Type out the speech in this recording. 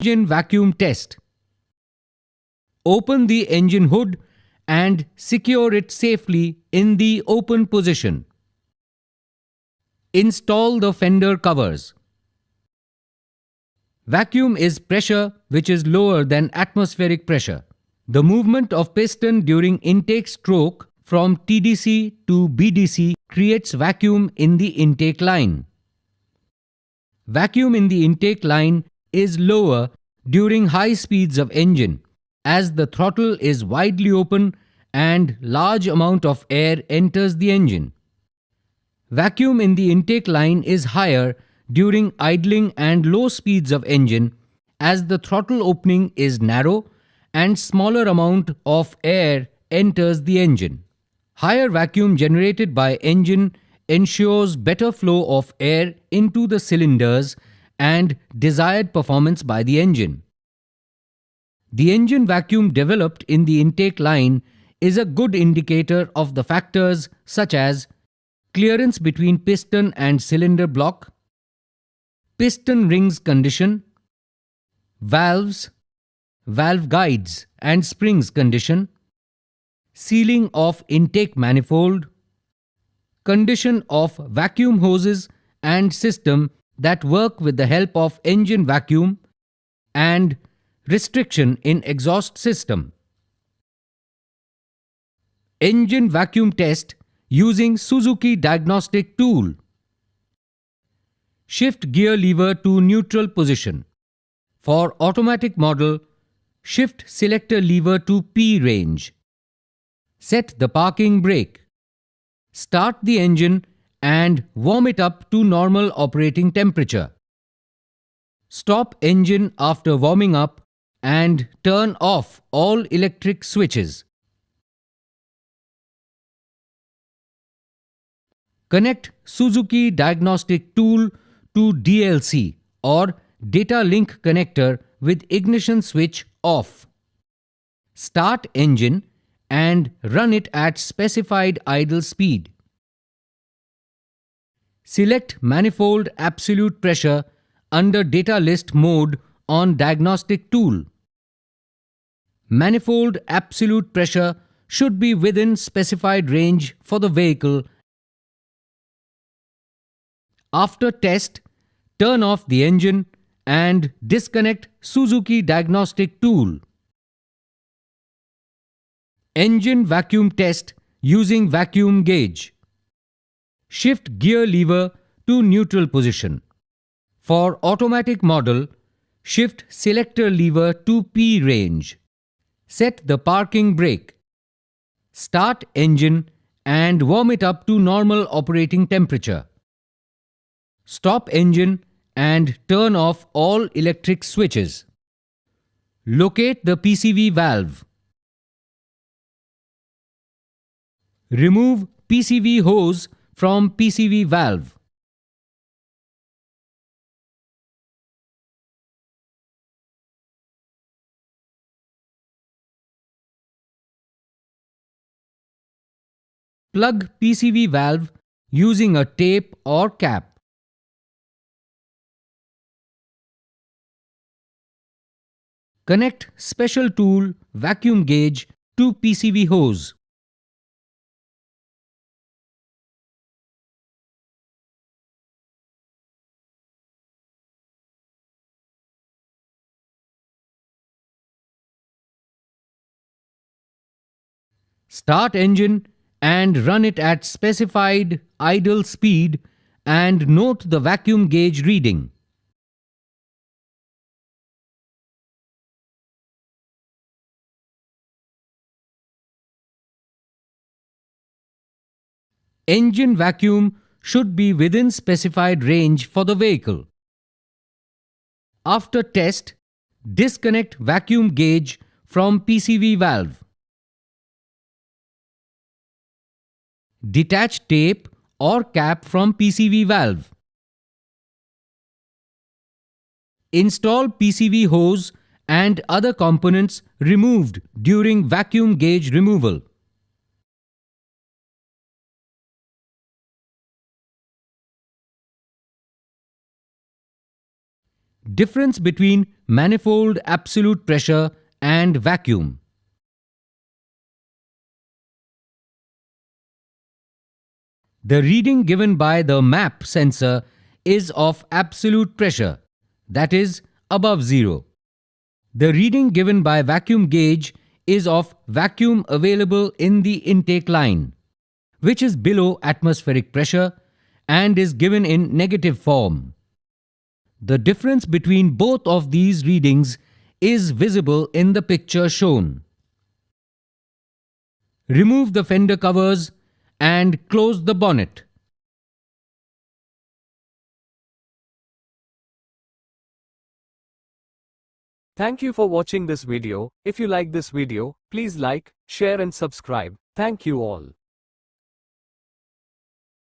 Engine vacuum test. Open the engine hood and secure it safely in the open position. Install the fender covers. Vacuum is pressure which is lower than atmospheric pressure. The movement of piston during intake stroke from TDC to BDC creates vacuum in the intake line. Vacuum in the intake line is lower during high speeds of engine as the throttle is widely open and large amount of air enters the engine. Vacuum in the intake line is higher during idling and low speeds of engine as the throttle opening is narrow and smaller amount of air enters the engine. Higher vacuum generated by engine ensures better flow of air into the cylinders and desired performance by the engine. The engine vacuum developed in the intake line is a good indicator of the factors such as clearance between piston and cylinder block, piston rings condition, valves, valve guides and springs condition, sealing of intake manifold, condition of vacuum hoses and system that work with the help of engine vacuum, and restriction in exhaust system. Engine vacuum test using Suzuki Diagnostic tool. Shift gear lever to neutral position. For automatic model, shift selector lever to P range. Set the parking brake. Start the engine and warm it up to normal operating temperature. Stop engine after warming up and turn off all electric switches. Connect Suzuki Diagnostic tool to DLC or data link connector with ignition switch off. Start engine and run it at specified idle speed. Select manifold absolute pressure under data list mode on diagnostic tool. Manifold absolute pressure should be within specified range for the vehicle. After test, turn off the engine and disconnect Suzuki Diagnostic tool. Engine vacuum test using vacuum gauge. Shift gear lever to neutral position. For automatic model, shift selector lever to P range. Set the parking brake. Start engine and warm it up to normal operating temperature. Stop engine and turn off all electric switches. Locate the PCV valve. Remove PCV hose from PCV valve. Plug PCV valve using a tape or cap. Connect special tool vacuum gauge to PCV hose. Start engine and run it at specified idle speed and note the vacuum gauge reading. Engine vacuum should be within specified range for the vehicle. After test, disconnect vacuum gauge from PCV valve. Detach tape or cap from PCV valve. Install PCV hose and other components removed during vacuum gauge removal. Difference between manifold absolute pressure and vacuum. The reading given by the MAP sensor is of absolute pressure, that is above zero. The reading given by vacuum gauge is of vacuum available in the intake line, which is below atmospheric pressure and is given in negative form. The difference between both of these readings is visible in the picture shown. Remove the fender covers and close the bonnet. Thank you for watching this video. If you like this video, please like, share and subscribe. Thank you all.